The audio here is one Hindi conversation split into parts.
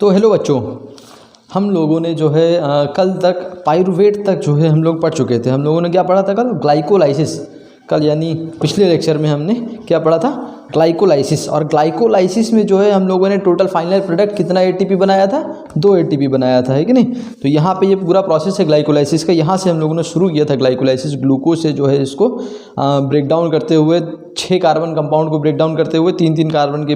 तो हेलो बच्चों, हम लोगों ने जो है कल तक पाइरूवेट तक जो है हम लोग पढ़ चुके थे। हम लोगों ने क्या पढ़ा था कल? ग्लाइकोलाइसिस। कल यानी पिछले लेक्चर में हमने क्या पढ़ा था? ग्लाइकोलाइसिस। और ग्लाइकोलाइसिस में जो है हम लोगों ने टोटल फाइनल प्रोडक्ट कितना एटीपी बनाया था? 2 एटीपी बनाया था, है कि नहीं? तो यहाँ पे ये पूरा प्रोसेस है ग्लाइकोलाइसिस का। यहाँ से हम लोगों ने शुरू किया था ग्लाइकोलाइसिस। ग्लूकोज से जो है इसको ब्रेक डाउन करते हुए 6 कार्बन कंपाउंड को ब्रेक डाउन करते हुए 3-3 कार्बन के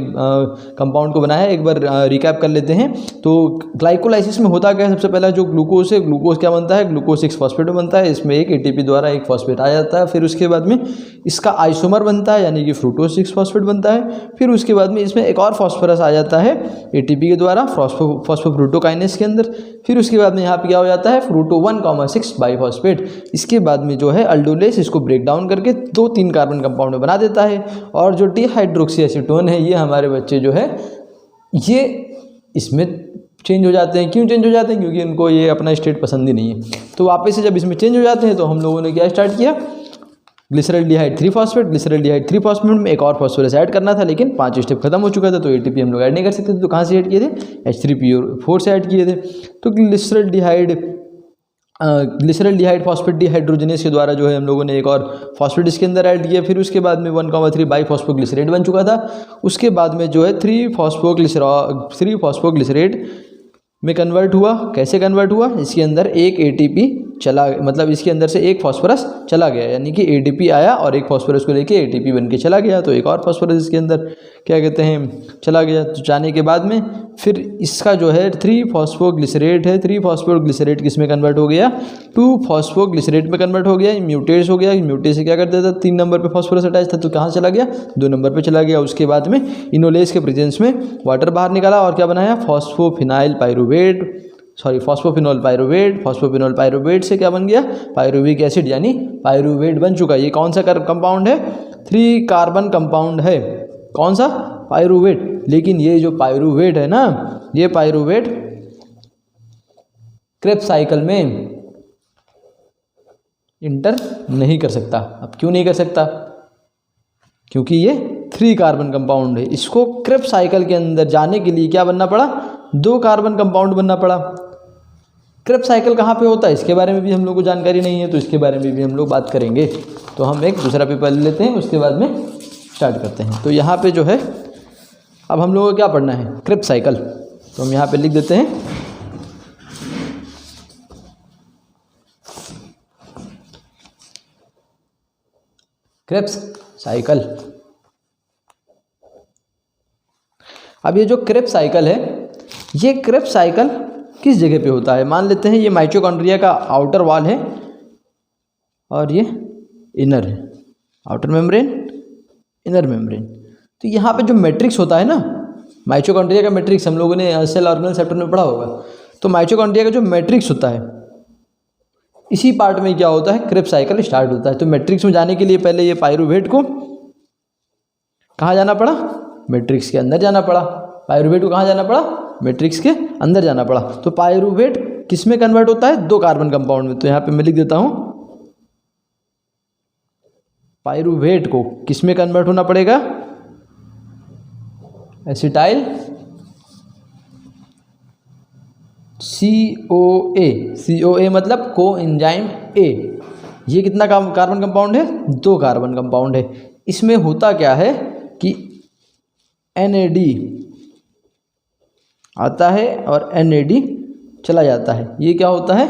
कंपाउंड को बनाया। एक बार रिकैप कर लेते हैं। तो ग्लाइकोलाइसिस में होता क्या है? सबसे पहला जो ग्लूकोज है, ग्लूकोज क्या बनता है? ग्लूकोज 6 फॉस्फेट बनता है। इसमें एक एटीपी द्वारा एक फॉस्फेट आ जाता है। फिर उसके बाद में इसका आइसोमर बनता है, यानी कि फ्रूक्टोज 6 फॉस्फेट बनता है। फिर उसके बाद में इसमें एक और फॉस्फोरस आ जाता है एटीपी के द्वारा फॉस्फोफ्रूटोकाइनेस के अंदर। फिर उसके बाद में यहाँ पे क्या हो जाता है? फ्रूटो 1,6 बाइफॉस्फेट। इसके बाद में जो है अल्डोलेस इसको ब्रेक डाउन करके 2-3 कार्बन कंपाउंड में बना देता है। और जो डिहाइड्रोक्सी एसीटोन है, ये हमारे बच्चे जो है ये इसमें चेंज हो जाते हैं। क्यों चेंज हो जाते हैं? क्योंकि इनको ये अपना स्टेट पसंद ही नहीं है। तो वापस से जब इसमें चेंज हो जाते हैं तो हम लोगों ने क्या स्टार्ट किया? Glyceraldehyde 3 phosphate. ग्लिसरॉल्डिहाइड 3 फॉस्फेट में एक और फॉस्फोरस ऐड करना था, लेकिन 5 स्टेप खत्म हो चुका था, तो एटीपी हम लोग ऐड नहीं कर सकते थे। तो कहाँ से ऐड किए थे? H3PO4 से ऐड किए थे। तो ग्लिसरॉल्डिहाइड फॉस्फेट डिहाइड्रोजनेस के द्वारा जो है हम लोगों ने एक और फॉस्फेट इसके अंदर ऐड किया। फिर उसके बाद में 1,3 बाइफॉस्फोग्लिसरेट बन चुका था। उसके बाद में जो है 3 फॉस्फोग्लिसरेट में कन्वर्ट हुआ। कैसे कन्वर्ट हुआ? इसके अंदर एक एटीपी चला, मतलब इसके अंदर से एक फॉस्फोरस चला गया, यानी कि एटीपी आया और एक फॉस्फोरस को लेके एटीपी बन के चला गया। तो एक और फॉस्फोरस इसके अंदर क्या कहते हैं चला गया। तो जाने के बाद में फिर इसका जो है 3 फॉस्फोग्लिसरेट है। 3 फॉस्फोग्लिसरेट किस में कन्वर्ट हो गया? 2 फॉस्फोग्लिसरेट में कन्वर्ट हो गया। म्यूटेस हो गया। म्यूटेस से क्या करता था? 3 नंबर पे फॉस्फोरस अटैच था, तो कहाँ चला गया? 2 नंबर पे चला गया। उसके बाद में इनोलेस के प्रेजेंस में वाटर बाहर निकाला और क्या बनाया? फॉस्फोफिनोल पायरुवेट। फॉस्फोफिनोल पायरुवेट से क्या बन गया? पायरुविक एसिड, यानी पायरुवेट बन चुका। ये कौन सा कंपाउंड है? 3 कार्बन कंपाउंड है। कौन सा? पायरुवेट। लेकिन ये जो पायरुवेट है ना, ये पायरुवेट क्रेब्स साइकिल में इंटर नहीं कर सकता। अब क्यों नहीं कर सकता? क्योंकि ये 3 कार्बन कंपाउंड है। इसको क्रेब्स साइकिल के अंदर जाने के लिए क्या बनना पड़ा? 2 कार्बन कंपाउंड बनना पड़ा। क्रेब्स साइकिल कहाँ पे होता है, इसके बारे में भी हम लोग को जानकारी नहीं है, तो इसके बारे में भी हम लोग बात करेंगे। तो हम एक दूसरा पेपर ले लेते हैं, उसके बाद में स्टार्ट करते हैं। तो यहाँ पे जो है अब हम लोगों को क्या पढ़ना है? Krebs cycle. तो हम यहाँ पे लिख देते हैं क्रेब्स साइकिल। अब ये जो क्रेब्स साइकिल है, ये क्रेब्स साइकिल किस जगह पे होता है? मान लेते हैं ये माइटोकॉन्ड्रिया का आउटर वॉल है और ये इनर है, आउटर मेम्ब्रेन, इनर मेम्ब्रेन। तो यहाँ पे जो मैट्रिक्स होता है ना, माइटोकॉन्ड्रिया का मैट्रिक्स हम लोगों ने सेल ऑर्गेनल चैप्टर में पढ़ा होगा। तो माइटोकॉन्ड्रिया का जो मैट्रिक्स होता है, इसी पार्ट में क्या होता है? क्रेब्स साइकिल स्टार्ट होता है। तो मैट्रिक्स में जाने के लिए पहले ये पायरुवेट को कहाँ जाना पड़ा? मैट्रिक्स के अंदर जाना पड़ा। पायरुवेट को कहाँ जाना पड़ा? मैट्रिक्स के अंदर जाना पड़ा। तो पायरुवेट किस में कन्वर्ट होता है? 2 कार्बन कंपाउंड में। तो यहाँ पे मैं लिख देता हूँ पायरुवेट को किस में कन्वर्ट होना पड़ेगा? एसिटाइल CoA मतलब को एंजाइम A। ये कितना कार्बन कंपाउंड है? 2 कार्बन कंपाउंड है। इसमें होता क्या है कि NAD आता है और NAD चला जाता है। ये क्या होता है?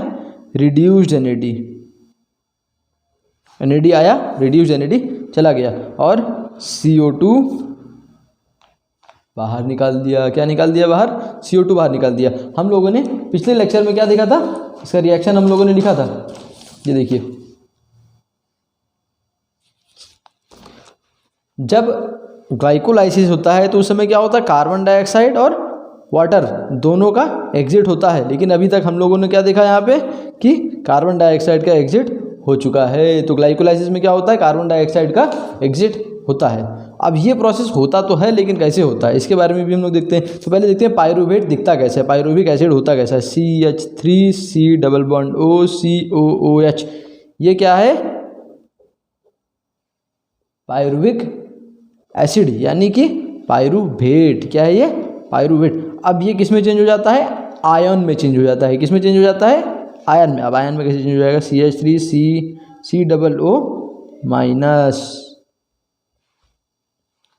रिड्यूस्ड NAD आया, रिड्यूस्ड NAD चला गया और CO2 बाहर निकाल दिया। क्या निकाल दिया बाहर? CO2 बाहर निकाल दिया। हम लोगों ने पिछले लेक्चर में क्या देखा था? इसका रिएक्शन हम लोगों ने लिखा था, ये देखिए। जब ग्लाइकोलाइसिस होता है तो उस समय क्या होता है? कार्बन डाइऑक्साइड और वाटर दोनों का एग्जिट होता है। लेकिन अभी तक हम लोगों ने क्या देखा यहाँ पे कि कार्बन डाइऑक्साइड का एग्जिट हो चुका है। तो ग्लाइकोलाइसिस में क्या होता है? कार्बन डाइऑक्साइड का एग्जिट होता है। अब ये प्रोसेस होता तो है, लेकिन कैसे होता है इसके बारे में भी हम लोग देखते हैं। तो पहले देखते हैं पायरुवेट दिखता कैसे है, पायरुविक एसिड होता कैसा है। CH3C double bond OCOOH। ये क्या है? पायरुविक एसिड, यानी कि पायरुवेट। क्या है ये? पायरुवेट। अब ये किस में चेंज हो जाता है, आयन में चेंज हो जाता है। किस में चेंज हो जाता है, आयन में। अब आयन में कैसे चेंज हो जाएगा, CH3CCOO-,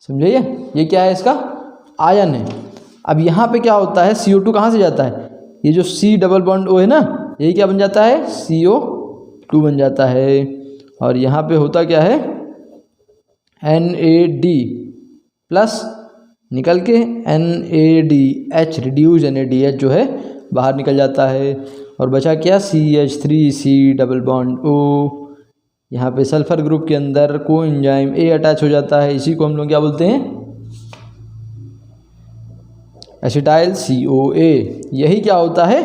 समझे ये क्या है, इसका आयन है। अब यहाँ पे क्या होता है, CO2 कहाँ से जाता है, ये जो C डबल बॉन्ड O है ना, यही क्या बन जाता है, CO2 बन जाता है। और यहाँ पे होता क्या है, NAD प्लस निकल के NADH, रिड्यूज NADH जो है बाहर निकल जाता है। और बचा क्या, CH3C डबल बॉन्ड O। यहाँ पे सल्फर ग्रुप के अंदर कोएंजाइम A अटैच हो जाता है, इसी को हम लोग क्या बोलते हैं, एसिटाइल CoA। यही क्या होता है,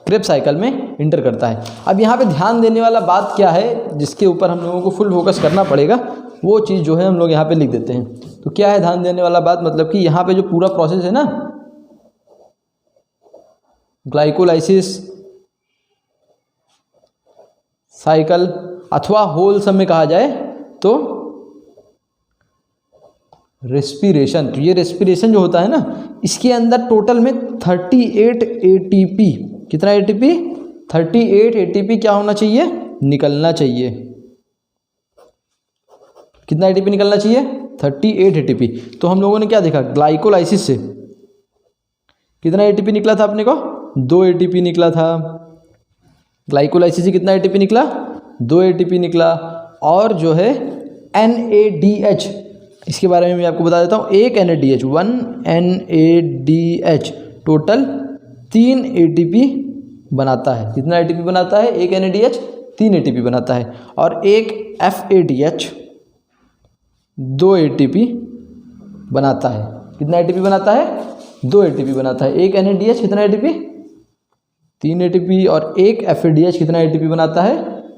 क्रेब्स साइकिल में इंटर करता है। अब यहाँ पे ध्यान देने वाला बात क्या है, जिसके ऊपर हम लोगों को फुल फोकस करना पड़ेगा, वो चीज़ जो है हम लोग यहाँ पे लिख देते हैं। तो क्या है ध्यान देने वाला बात, मतलब कि यहाँ पे जो पूरा प्रोसेस है ना, ग्लाइकोलाइसिस साइकिल अथवा होल सम में कहा जाए तो रेस्पिरेशन। तो ये रेस्पिरेशन जो होता है ना, इसके अंदर टोटल में 38 ATP, कितना ATP, 38 ATP क्या होना चाहिए, निकलना चाहिए। कितना ATP निकलना चाहिए, 38 ATP। तो हम लोगों ने क्या देखा, ग्लाइकोलाइसिस से कितना ATP निकला था अपने को, 2 ATP निकला था। ग्लाइकोलाइसिस से कितना ATP निकला, 2 ATP निकला। और जो है NADH, इसके बारे में मैं आपको बता देता हूँ, एक NADH, 1 NADH टोटल 3 ATP बनाता है। कितना ATP बनाता है, एक NADH 3 ATP बनाता है। और एक FADH 2 ATP बनाता है। कितना ATP बनाता है, 2 ATP बनाता है। एक NADH कितना ATP, 3 ATP। और एक FADH कितना ATP बनाता है,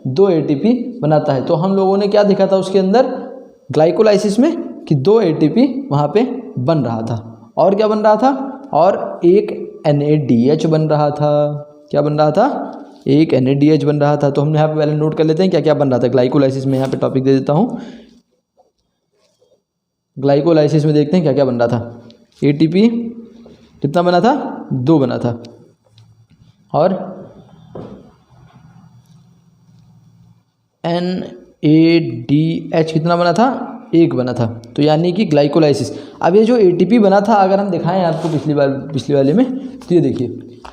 2 ATP बनाता है। तो हम लोगों ने क्या देखा था उसके अंदर, ग्लाइकोलाइसिस में, कि 2 ATP वहाँ पे बन रहा था। और क्या बन रहा था, और एक NADH बन रहा था। क्या बन रहा था, एक NADH बन रहा था। तो हम यहाँ पे पहले नोट कर लेते हैं क्या क्या बन रहा था ग्लाइकोलाइसिस में। यहाँ पे टॉपिक दे देता हूँ, ग्लाइकोलाइसिस में देखते हैं क्या क्या बन रहा था। ATP कितना बना था, 2 बना था। और NADH कितना बना था, 1 बना था। तो यानी कि ग्लाइकोलाइसिस। अब ये जो ATP बना था, अगर हम दिखाएं आपको पिछली वाले में, तो ये देखिए,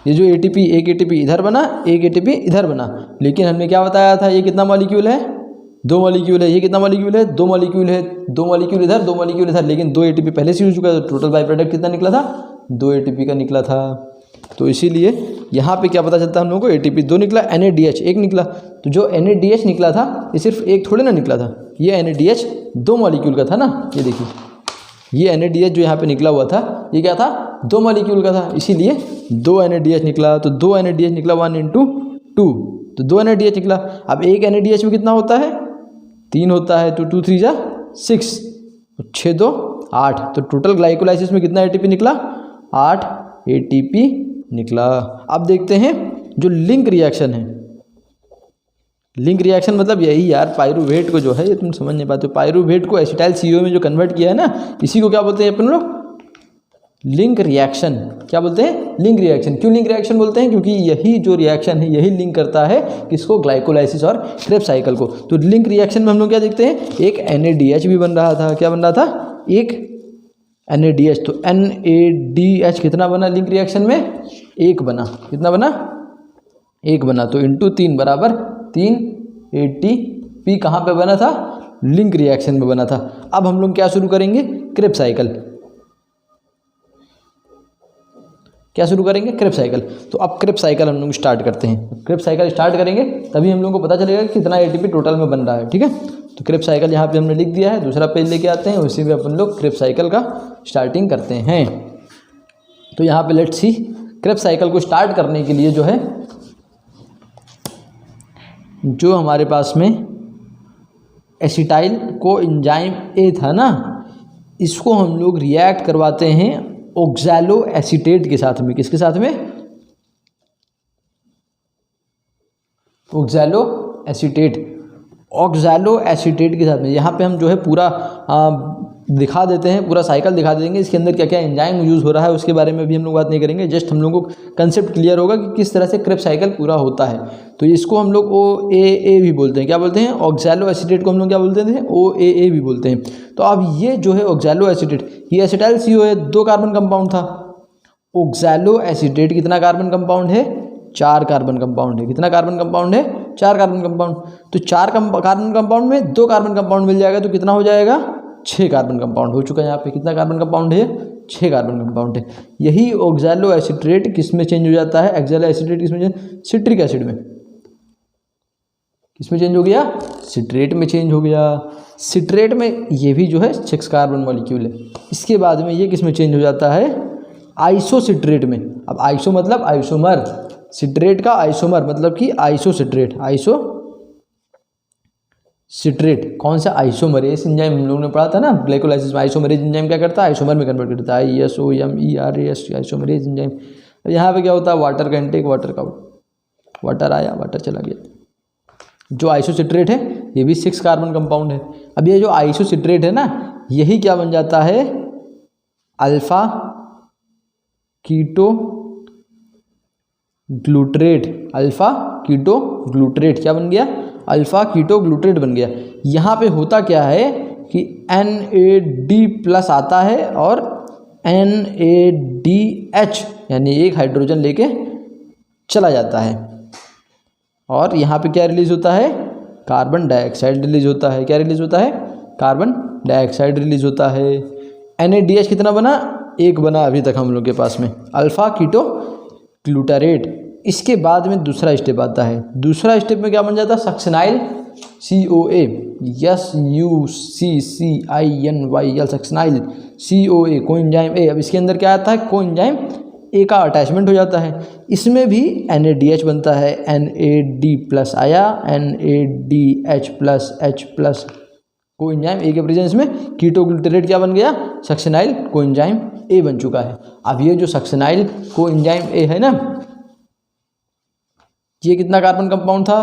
ये जो ATP, एक ATP इधर बना, एक ATP इधर बना। लेकिन हमने क्या बताया था, ये कितना मॉलिक्यूल है, 2 मॉलिक्यूल है। ये कितना मॉलिक्यूल है, 2 मॉलिक्यूल है। 2 मॉलिक्यूल इधर, 2 मॉलिक्यूल इधर। लेकिन 2 ATP पहले से हो चुका है, तो टोटल बाई प्रोडक्ट कितना निकला था, 2 ATP का निकला था। तो इसीलिए यहाँ पे क्या पता चलता है हम लोगों को, ATP 2 निकला, NADH 1 निकला। तो जो NADH निकला था, ये सिर्फ एक थोड़े ना निकला था, ये NADH 2 मॉलिक्यूल का था ना। ये देखिए, ये NADH जो यहाँ पे निकला हुआ था, ये क्या था, 2 मॉलिक्यूल का था। इसीलिए 2 NADH निकला। तो 2 NADH निकला, 1 × 2, तो 2 NADH निकला। अब एक NADH में कितना होता है, 3 होता है। तो 2 × 3 = 6, 6 × 2 = 8। तो टोटल ग्लाइकोलाइसिस में कितना ATP निकला, 8 ATP निकला। अब देखते हैं जो लिंक रिएक्शन है। लिंक रिएक्शन मतलब यही यार, पायरूवेट को जो है, ये तुम समझ नहीं पाते हो, पायरूवेट को एसिटाइल CO में जो कन्वर्ट किया है ना, इसी को क्या बोलते हैं अपन लोग, लिंक रिएक्शन। क्या बोलते हैं, लिंक रिएक्शन। क्यों लिंक रिएक्शन बोलते हैं, क्योंकि यही जो रिएक्शन है, यही लिंक करता है किसको, ग्लाइकोलाइसिस और क्रेब्स साइकिल को। तो लिंक रिएक्शन में हम लोग क्या देखते हैं, एक NADH भी बन रहा था। क्या बन रहा था, एक NADH। तो NADH कितना बना लिंक रिएक्शन में, 1 बना। कितना बना, 1 बना। तो × 3 = 3 ATP कहाँ पे बना था, लिंक रिएक्शन में बना था। अब हम लोग क्या शुरू करेंगे, क्रेब्स साइकिल। क्या शुरू करेंगे, क्रेब्स साइकिल। तो अब क्रेब्स साइकिल हम लोग स्टार्ट करते हैं। क्रेब्स साइकिल स्टार्ट करेंगे तभी हम लोग को पता चलेगा कि कितना ATP टोटल में बन रहा है। ठीक है, तो क्रेब्स साइकिल यहाँ पे हमने लिख दिया है। दूसरा पेज लेके आते हैं, उसी में अपन लोग क्रेब्स साइकिल का स्टार्टिंग करते हैं। तो यहाँ पे लेट्स सी, क्रेब्स साइकिल को स्टार्ट करने के लिए जो है, जो हमारे पास में एसिटाइल कोएंजाइम A था ना, इसको हम लोग रिएक्ट करवाते हैं ऑक्सैलो एसीटेट के साथ में। किसके साथ में, ऑक्सैलो एसीटेट। ऑक्सैलो एसीटेट के साथ में यहाँ पे हम जो है पूरा दिखा देते हैं, पूरा साइकिल दिखा देंगे, इसके अंदर क्या क्या एंजाइम यूज़ हो रहा है उसके बारे में भी हम लोग बात नहीं करेंगे। जस्ट हम लोगों को कंसेप्ट क्लियर होगा कि किस तरह से क्रेब्स साइकिल पूरा होता है। तो इसको हम लोग OAA भी बोलते हैं। क्या बोलते हैं? ऑक्सैलो एसीटेट को हम लोग क्या बोलते थे? OAA भी बोलते हैं। तो अब ये जो है ऑक्सैलो एसीटेट, ये एसिटाइल COA 2 कार्बन कंपाउंड था। ऑक्सैलो एसीटेट कितना कार्बन कंपाउंड है? 4 कार्बन कंपाउंड है। कितना कार्बन कंपाउंड है? 4 कार्बन कंपाउंड। तो 4 कार्बन कंपाउंड में 2 कार्बन कंपाउंड मिल जाएगा, तो कितना हो जाएगा? 6 कार्बन कंपाउंड हो चुका है। यहाँ पे कितना कार्बन कंपाउंड है? 6 कार्बन कंपाउंड है। यही ऑक्सैलो एसीटेट किस में चेंज हो जाता है? ऑक्सैलो एसीटेट किस में? सिट्रिक एसिड में। किस में चेंज हो गया? सिट्रेट में चेंज हो गया। सिट्रेट में ये भी जो है 6 कार्बन मॉलिक्यूल है। इसके बाद में ये किस में चेंज हो जाता है? आइसोसिट्रेट में। अब आइसो मतलब आइसोमर, सिट्रेट का आइसोमर मतलब कि आइसोसिट्रेट। आइसोसिट्रेट कौन सा? आइसोमरेज एंजाइम हम लोगों ने पढ़ा था ना ग्लाइकोलाइसिस में। आइसोमरेज एंजाइम क्या करता है? आइसोमर में कन्वर्ट करता है। ISOMERAS isomerase enzyme. यहाँ पे क्या होता है? वाटर का इनटेक, वाटर का आउट। वाटर आया, वाटर चला गया। जो आइसोसिट्रेट है ये भी 6 कार्बन कंपाउंड है। अब ये जो आइसोसिट्रेट है ना, यही क्या बन जाता है? Alpha keto ग्लूट्रेट। अल्फा कीटो ग्लूट्रेट क्या बन गया? अल्फा कीटो ग्लूट्रेट बन गया। यहाँ पे होता क्या है कि NAD+ आता है और NADH यानी एक हाइड्रोजन लेके चला जाता है, और यहाँ पे क्या रिलीज होता है? कार्बन डाइऑक्साइड रिलीज होता है। क्या रिलीज होता है? कार्बन डाइऑक्साइड रिलीज होता है। NADH कितना बना? 1 बना अभी तक हम लोग के पास में, अल्फा कीटो ग्लूटारेट। इसके बाद में दूसरा स्टेप आता है। दूसरा स्टेप में क्या बन जाता है? सक्सेनाइल COA, SUCCINYL, सक्सेनाइल COA, coenzyme A। अब इसके अंदर क्या आता है? कोएंजाइम A का अटैचमेंट हो जाता है। इसमें भी NADH बनता है, NAD+ आया, NADH+H+, कोएंजाइम A के प्रेजेंस में कीटो ग्लूटारेट क्या बन गया? सक्सेनाइल कोएंजाइम A बन चुका है। अब ये जो सक्सेनाइल कोएंजाइम A है ना, ये कितना कार्बन कंपाउंड था?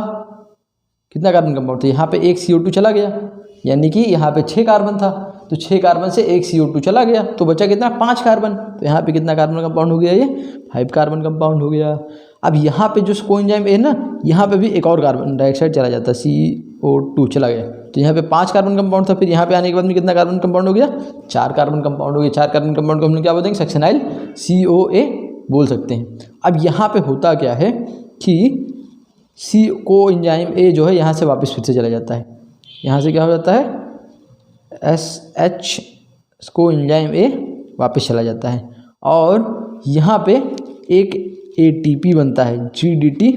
कितना कार्बन कंपाउंड था? यहाँ पे 1 CO2 चला गया, यानी कि यहाँ पे 6 कार्बन था, तो 6 कार्बन से 1 CO2 चला गया, तो बचा कितना? 5 कार्बन। तो यहाँ पे कितना कार्बन कंपाउंड हो गया? ये 5 कार्बन कंपाउंड हो गया। अब यहाँ पे जो कोएंजाइम A है ना, यहाँ पे भी एक और कार्बन डाइऑक्साइड चला जाता है, CO2 चला गया, तो यहाँ पे 5 कार्बन कंपाउंड था। फिर यहाँ पे आने के बाद में कितना कार्बन कंपाउंड हो गया? 4 कार्बन कंपाउंड हो गया। 4 कार्बन कंपाउंड को हम लोग क्या बोलेंगे? सक्सेनाइल COA बोल सकते हैं। अब यहाँ पे होता क्या है कि कोएंजाइम A जो है यहाँ से वापस फिर से चला जाता है। यहाँ से क्या हो जाता है? SH कोएंजाइम A वापस चला जाता है, और यहाँ पे एक ATP बनता है, GTD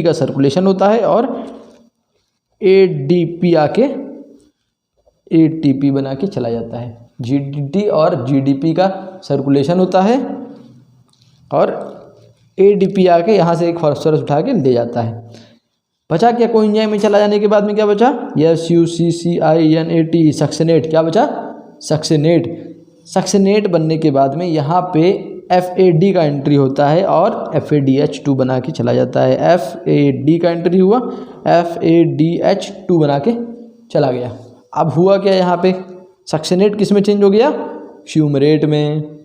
का सर्कुलेशन होता है, और ADP आके ATP बना के चला जाता है। GDT और GDP का सर्कुलेशन होता है, और ADP आके यहाँ से एक फास्फोरस उठा के ले जाता है। बचा क्या? कोएंजाइम में चला जाने के बाद में क्या बचा? SUCCINAT, सक्सेनेट। क्या बचा? सक्सेनेट। सक्सेनेट बनने के बाद में यहाँ पे FAD का एंट्री होता है, और FADH2 बना के चला जाता है। FAD का एंट्री हुआ, FADH2 बना के चला गया। अब हुआ क्या? यहाँ पे सक्सेनेट किस में चेंज हो गया? फ्यूमरेट में।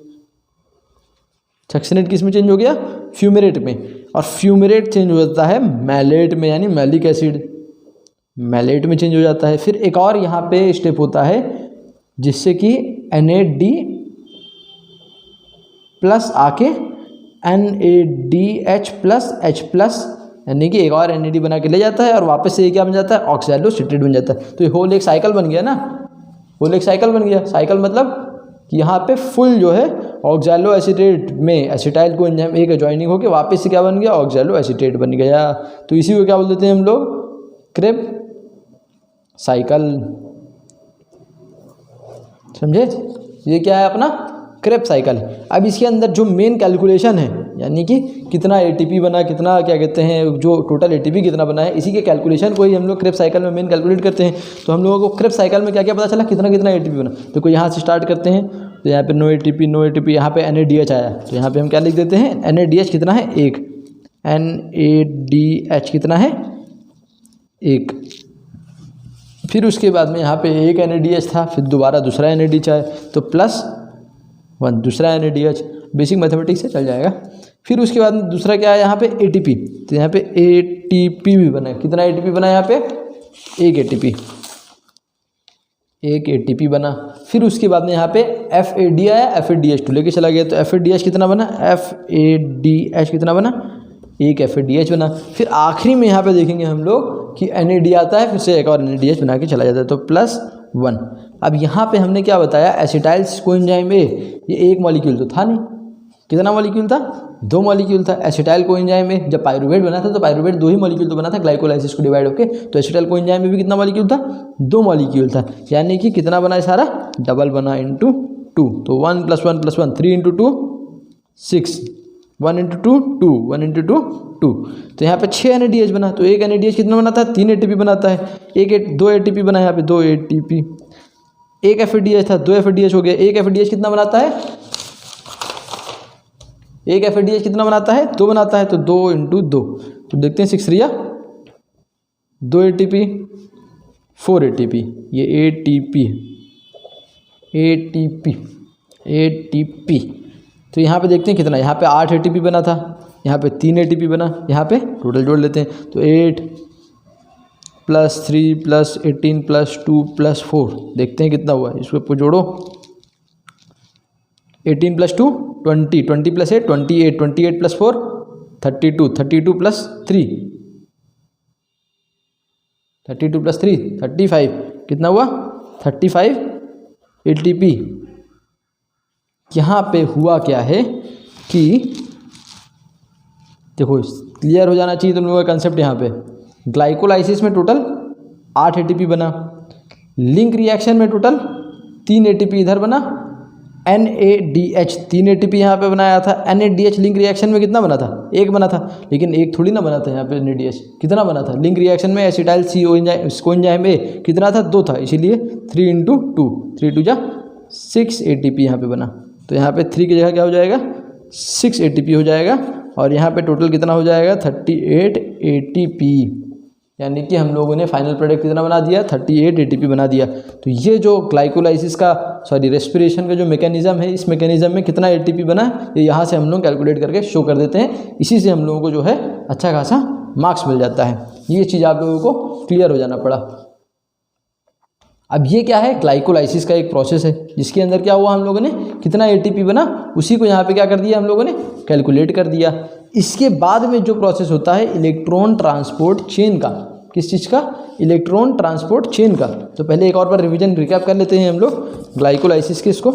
सक्सेनेट किस में चेंज हो गया? फ्यूमरेट में। और फ्यूमरेट चेंज हो जाता है मैलेट में, यानी मैलिक एसिड, मैलेट में चेंज हो जाता है। फिर एक और यहाँ पे स्टेप होता है, जिससे कि NAD+ आके NADH+H+, यानी कि एक और NAD बना के ले जाता है, और वापस से ये क्या बन जाता है? ऑक्सैलो सिट्रेट बन जाता है। तो ये होल एक साइकिल बन गया ना, होल एक साइकिल बन गया। साइकिल मतलब कि यहाँ पे फुल जो है ऑक्सैलो एसीटेट में एसिटाइल कोएंजाइम A का ज्वाइनिंग होकर वापस से क्या बन गया? ऑक्सैलो एसीटेट बन गया। तो इसी को क्या बोल देते हैं हम लोग? Krebs cycle. समझे? ये क्या है अपना? Krebs cycle. अब इसके अंदर जो मेन कैलकुलेशन है, यानी कि कितना ATP बना, कितना क्या कहते हैं, जो टोटल ATP कितना बना है, इसी के कैलकुलेशन को ही हम लोग क्रेब साइकिल में मेन कैलकुलेट करते हैं। तो हम लोगों को क्रेब साइकिल में क्या क्या पता चला? कितना कितना ATP बना। तो कोई यहाँ से स्टार्ट करते हैं, तो यहाँ पे नो ATP, यहाँ पे NADH आया, तो यहाँ पे हम क्या लिख देते हैं? NADH कितना है? 1। NADH कितना है? एक, फिर उसके बाद में यहाँ पे एक NADH था, फिर दोबारा दूसरा NADH आया तो +1 दूसरा NADH, बेसिक मैथमेटिक्स से चल जाएगा। फिर उसके बाद में दूसरा क्या है यहाँ पे ATP, तो यहाँ पे ATP भी बना है। कितना ATP बना है यहाँ पे? एक ATP बना। फिर उसके बाद में यहाँ पे FAD आया, FADH2 लेके चला गया तो FADH कितना बना? FADH कितना बना? एक FADH बना। फिर आखिरी में यहाँ पे देखेंगे हम लोग कि NAD आता है, फिर से एक और NADH बना के चला जाता है तो +1। अब यहाँ पे हमने क्या बताया? एसिटाइल कोएंजाइम ए, ये एक मॉलिक्यूल तो था नहीं, कितना मॉलिक्यूल था? 2 मॉलिक्यूल था। एसिटाइल कोएंजाइम में जब पाइरूवेट बना था तो पाइरूवेट 2 ही मॉलिक्यूल तो बना था ग्लाइकोलाइसिस को डिवाइड होके, तो एसिटाइल कोएंजाइम में भी कितना मॉलिक्यूल था? 2 मॉलिक्यूल था। यानी कि कितना बना है सारा? डबल बना × 2, तो 1 + 1 + 1 3 × 2 6, 1 × 2 2, 1 × 2 2, तो यहाँ पे 6 NADH बना। तो एक NADH कितना बनाता है? 3 ATP बनाता है। 2 ATP बना, यहाँ पे 2 ATP, एक FADH था, 2 FADH हो गया। एक FADH कितना बनाता है? एक FADH कितना बनाता है? 2 बनाता है, तो 2 × 2, तो देखते हैं 6 3 2 ATP 4 ATP, ये ATP, तो यहाँ पे देखते हैं कितना, यहाँ पे 8 ATP बना था, यहाँ पे 3 ATP बना, यहाँ पे टोटल जोड़ लेते हैं तो 8 + 3 + 18 + 2 + 4, देखते हैं कितना हुआ, इसको जोड़ो। 18 + 2 20, 20 + 8 28, 28 + 4 32, 32 + 3 32 + 3 35, कितना हुआ? 35 ATP। यहाँ पे हुआ क्या है कि देखो क्लियर हो जाना चाहिए तुम लोगों का कंसेप्ट। यहाँ पे ग्लाइकोलाइसिस में टोटल 8 ATP बना, लिंक रिएक्शन में टोटल 3 ATP इधर बना, NADH 3 ATP यहाँ पे बनाया था। NADH लिंक रिएक्शन में कितना बना था? 1 बना था, लेकिन एक थोड़ी ना बना था यहाँ पे। NADH कितना बना था लिंक रिएक्शन में? एसिटाइल कोएंजाइम में कितना था? 2 था, इसीलिए 3 × 2, 3 × 2 6 ATP यहाँ पे बना, तो यहाँ पे 3 की जगह क्या हो जाएगा? 6 ATP हो जाएगा, और यहाँ पे टोटल कितना हो जाएगा? 38 ATP। यानी कि हम लोगों ने फाइनल प्रोडक्ट कितना बना दिया? 38 ATP बना दिया। तो ये जो ग्लाइकोलाइसिस का रेस्पिरेशन का जो मैकेनिज्म है, इस मैकेनिज्म में कितना ATP बना, ये यहाँ से हम लोग कैलकुलेट करके शो कर देते हैं। इसी से हम लोगों को जो है अच्छा खासा मार्क्स मिल जाता है। ये चीज़ आप लोगों को क्लियर हो जाना पड़ा। अब ये क्या है? ग्लाइकोलाइसिस का एक प्रोसेस है, जिसके अंदर क्या हुआ, हम लोगों ने कितना ATP बना उसी को यहाँ पे क्या कर दिया हम लोगों ने? कैलकुलेट कर दिया। इसके बाद में जो प्रोसेस होता है इलेक्ट्रॉन ट्रांसपोर्ट चेन का, किस चीज़ का? इलेक्ट्रॉन ट्रांसपोर्ट चेन का। तो पहले एक और बार रिवीजन रिकैप कर लेते हैं हम लोग ग्लाइकोलाइसिस के। इसको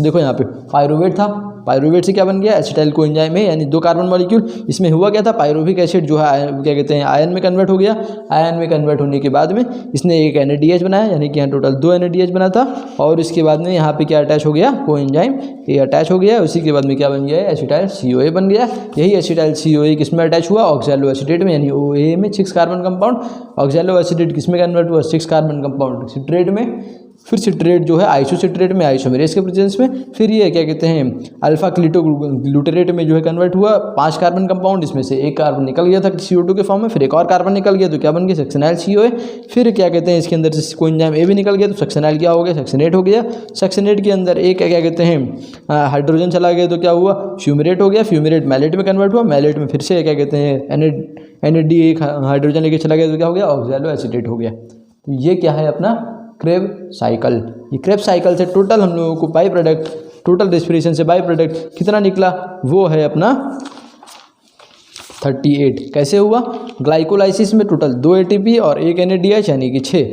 देखो, यहाँ पे पाइरूवेट था, पाइरूवेट से क्या बन गया? एसिटाइल कोएंजाइम है, यानी 2 कार्बन मॉलिक्यूल। इसमें हुआ क्या था? पाइरूविक एसिड जो है क्या कहते हैं, आयन में कन्वर्ट हो गया। आयन में कन्वर्ट होने के बाद में इसने एक NADH बनाया, यानी कि यहाँ टोटल 2 NADH बना था, और इसके बाद में यहाँ पे क्या अटैच हो गया? कोएंजाइम ये अटैच हो गया। उसी के बाद में क्या बन गया? एसिटाइल CoA बन गया। यही एसिटाइल CoA किस में अटैच हुआ? ऑक्सैलो एसिटेट में, यानी OA में 6 कार्बन कंपाउंड। ऑक्सैलो एसिटेट किस में कन्वर्ट हुआ? 6 कार्बन कंपाउंड सिट्रेट में। फिर सिट्रेट जो है आइसोसिट्रेट में, आइसोमेरेज के प्रेजेंस में। फिर ये क्या कहते हैं, अल्फा ग्लूटेरेट में जो है कन्वर्ट हुआ 5 कार्बन कंपाउंड, इसमें से एक कार्बन निकल गया था CO2 के फॉर्म में, फिर एक और कार्बन निकल गया तो क्या बन गया? सक्सेनाइल CoA। फिर क्या कहते हैं, इसके अंदर से कोएंजाइम A भी निकल गया तो सक्सेनाइल क्या हो गया? सक्सेनेट हो गया। सक्सेनेट के अंदर एक क्या कहते हैं हाइड्रोजन चला गया तो क्या हुआ? फ्यूमेरेट हो गया। फ्यूमेरेट मैलेट में कन्वर्ट हुआ। मैलेट में फिर से क्या कहते हैं NAD एक हाइड्रोजन लेके चला गया तो क्या हो गया? ऑक्सैलो एसिटेट हो गया। तो ये क्या है अपना क्रेब साइकिल। ये क्रेब साइकिल से टोटल हम लोगों को बाई प्रोडक्ट, टोटल रेस्पिरेशन से बाई प्रोडक्ट कितना निकला? वो है अपना 38। कैसे हुआ? ग्लाइकोलाइसिस में टोटल 2 ATP और एक NADH यानी कि 6।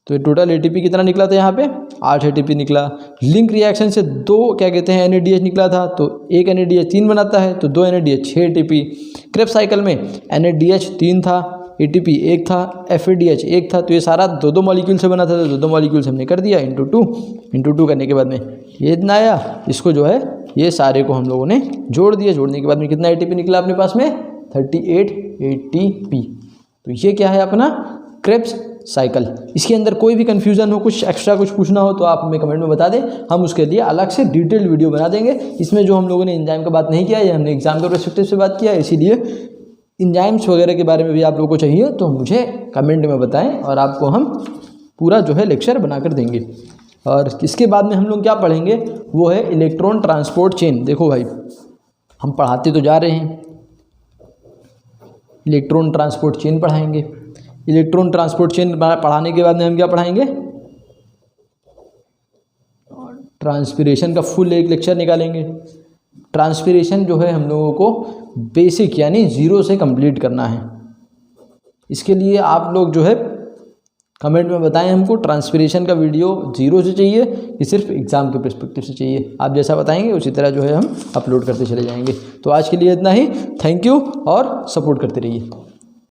तो टोटल ATP कितना निकला था? यहाँ पे 8 ATP निकला। लिंक रिएक्शन से 2 क्या कहते हैं NADH निकला था, तो एक NADH 3 बनाता है, तो 2 NADH 6 ATP। क्रेब साइकिल में NADH 3 था, ATP 1 था, FADH 1 था, तो ये सारा 2-2 मॉलिक्यूल से बना था, तो 2-2 मॉलिक्यूल से हमने कर दिया × 2 करने के बाद में ये इतना आया। इसको जो है ये सारे को हम लोगों ने जोड़ दिया। जोड़ने के बाद में कितना ATP निकला अपने पास में? 38 ATP। तो ये क्या है अपना क्रेब्स साइकिल। इसके अंदर कोई भी कन्फ्यूजन हो, कुछ एक्स्ट्रा कुछ पूछना हो तो आप हमें कमेंट में बता दें, हम उसके लिए अलग से डिटेल वीडियो बना देंगे। इसमें जो हम लोगों ने एंजाइम का बात नहीं किया, ये हमने एग्जाम के पर्सपेक्टिव से बात किया, इसीलिए एंजाइम्स वगैरह के बारे में भी आप लोगों को चाहिए तो मुझे कमेंट में बताएं और आपको हम पूरा जो है लेक्चर बनाकर देंगे। और इसके बाद में हम लोग क्या पढ़ेंगे वो है इलेक्ट्रॉन ट्रांसपोर्ट चेन। देखो भाई हम पढ़ाते तो जा रहे हैं, इलेक्ट्रॉन ट्रांसपोर्ट चेन पढ़ाएंगे। इलेक्ट्रॉन ट्रांसपोर्ट चेन पढ़ाने के बाद में हम क्या पढ़ाएंगे, ट्रांसपिरेशन का फुल एक लेक्चर निकालेंगे। ट्रांसपिरेशन जो है हम लोगों को बेसिक यानी ज़ीरो से कंप्लीट करना है। इसके लिए आप लोग जो है कमेंट में बताएं हमको ट्रांसपिरेशन का वीडियो ज़ीरो से चाहिए कि सिर्फ एग्ज़ाम के पर्सपेक्टिव से चाहिए। आप जैसा बताएंगे उसी तरह जो है हम अपलोड करते चले जाएंगे। तो आज के लिए इतना ही, थैंक यू और सपोर्ट करते रहिए।